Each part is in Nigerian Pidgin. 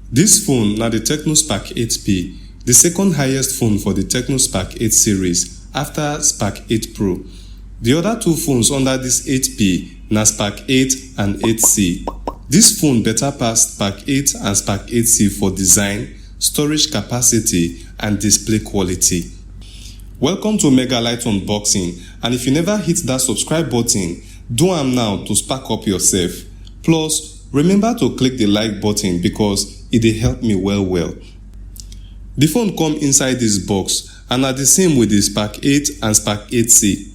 This phone na the Tecno Spark 8P, the second highest phone for the Tecno Spark 8 series after Spark 8 Pro. The other two phones under this 8P na Spark 8 and 8C. This phone better pass Spark 8 and Spark 8C for design, storage capacity and display quality. Welcome to Mega Light Unboxing, and if you never hit that subscribe button, do am now to spark up yourself. Plus, remember to click the like button because it dey help me well. The phone come inside this box and are the same with the Spark 8 and Spark 8C.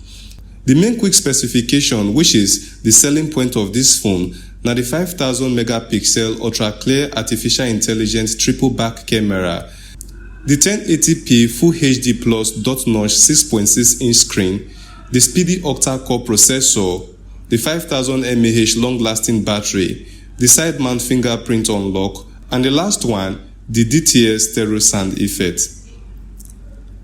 The main quick specification, which is the selling point of this phone, na the 5000 megapixel ultra clear artificial intelligence triple back camera, the 1080p Full HD Plus dot notch 6.6 inch screen, the speedy octa-core processor, the 5000 mAh long-lasting battery, the side mount fingerprint unlock, and the last one, the DTS stereo sound effect.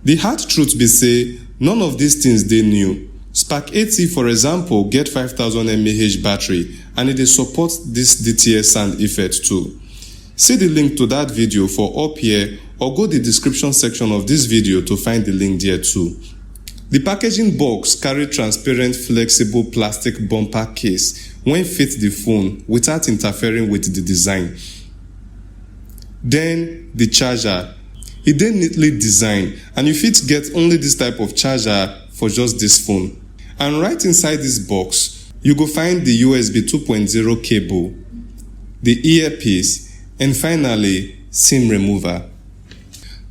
The hard truth be say, none of these things dey new. Spark 8C, for example, get 5000 mAh battery and it dey support this DTS sound effect too. See the link to that video for up here or go the description section of this video to find the link there too. The packaging box carry transparent flexible plastic bumper case when fit the phone without interfering with the design. Then the charger. E dey neatly designed and you fit get only this type of charger for just this phone. And right inside this box, you go find the USB 2.0 cable, the earpiece, and finally, SIM remover.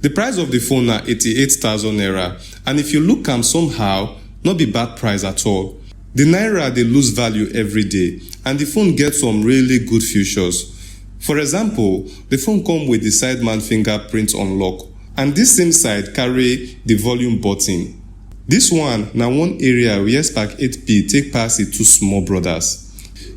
The price of the phone na 88,000 naira, and if you look am somehow, not be bad price at all. The naira dey lose value every day, and the phone get some really good features. For example, the phone come with the side mount fingerprint unlock, and this same side carry the volume button. This one na one area where Spark 8P take pass its two small brothers.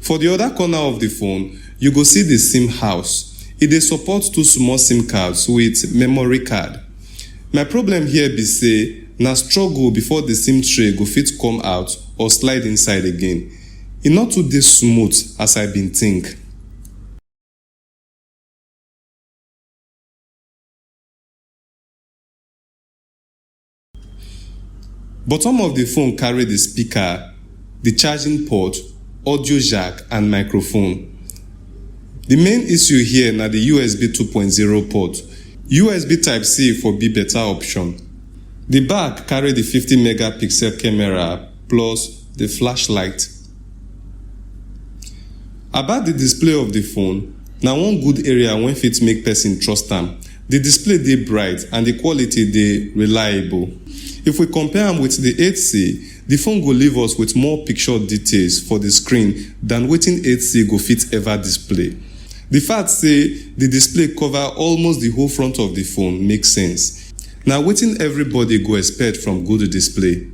For the other corner of the phone, you go see the SIM house. It dey support two small SIM cards with memory card. My problem here be say, na struggle before the SIM tray go fit come out or slide inside again. E no too dey smooth as I bin think. Bottom of the phone carry the speaker, the charging port, audio jack and microphone. The main issue here na the USB 2.0 port. USB Type-C for be better option. The back carry the 50 megapixel camera plus the flashlight. About the display of the phone, na one good area wey fit make person trust am. The display dey bright and the quality dey reliable. If we compare am with the 8C, the phone go leave us with more picture details for the screen than wetin 8C go fit ever display. The fact say the display cover almost the whole front of the phone makes sense. Na wetin everybody go expect from good display.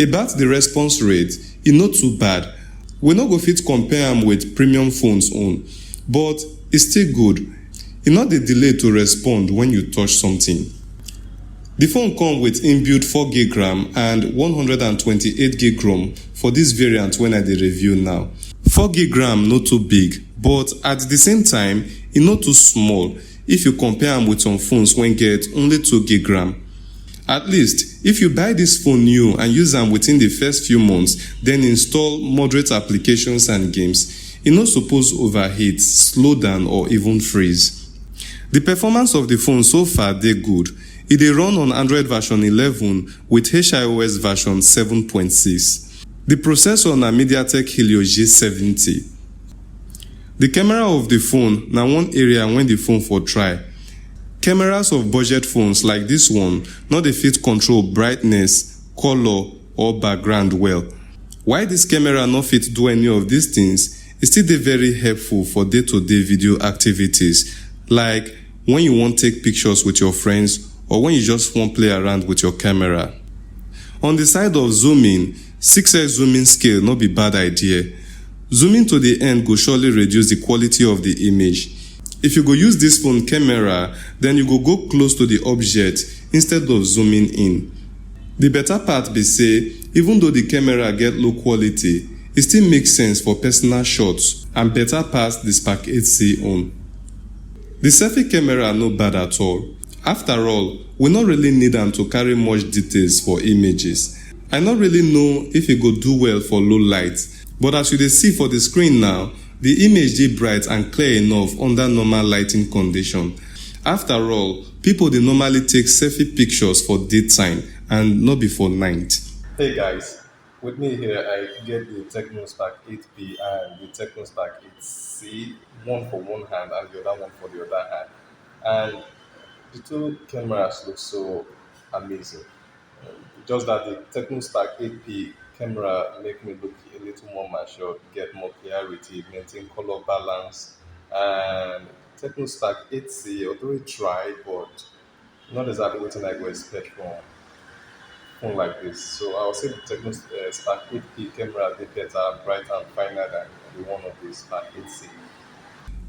About the response rate, e no too bad. We no go fit compare am with premium phones own, but e still good. E no dey delay to respond when you touch something. The phone come with inbuilt 4GB RAM and 128GB ROM for this variant when I dey review now. 4GB RAM no too big, but at the same time, e no too small if you compare am with some phones wey get only 2GB RAM. At least, if you buy this phone new and use am within the first few months, then install moderate applications and games, e no suppose overheat, slow down or even freeze. The performance of the phone so far dey good. E dey run on Android version 11 with HiOS version 7.6. The processor na MediaTek Helio G70. The camera of the phone na one area when the phone for try. Cameras of budget phones like this one no dey fit control brightness, color or background well. While this camera no fit do any of these things, e still dey very helpful for day-to-day video activities like when you wan take pictures with your friends or when you just wan play around with your camera. On the side of zooming, 6x zooming scale no be bad idea. Zooming to the end go surely reduce the quality of the image. If you go use this phone camera, then you go close to the object instead of zooming in. The better part be say, even though the camera get low quality, it still makes sense for personal shots and better pass the Spark 8C own. The selfie camera no bad at all. After all, we no really need am to carry much details for images. I no really know if e go do well for low light, but as you dey see for the screen now, the image dey bright and clear enough under normal lighting condition. After all, people dey normally take selfie pictures for daytime and not be for night. Hey guys, with me here I get the Tecno Spark 8P and the Tecno Spark 8C, one for one hand and the other one for the other hand. And the two cameras look so amazing. Just that the Tecno Spark 8P camera make me look a little more mature, get more clarity, maintain color balance. And Tecno Spark 8C, although it tried, but not exactly what I go expect from phone like this. So I would say the Tecno Spark 8P camera is better, brighter and finer than the one of the Spark 8C.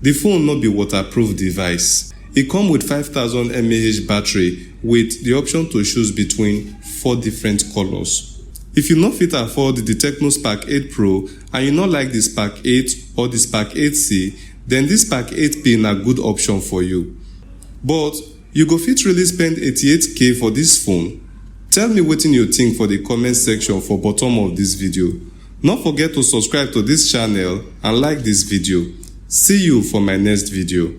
The phone no be waterproof device. E come with 5000 mAh battery with the option to choose between 4 different colors. If you no fit afford the Tecno Spark 8 Pro and you no like the Spark 8 or the Spark 8C, then this Spark 8P na good option for you. But you go fit really spend 88k for this phone? Tell me wetin you think for the comment section for bottom of this video. Don't forget to subscribe to this channel and like this video. See you for my next video.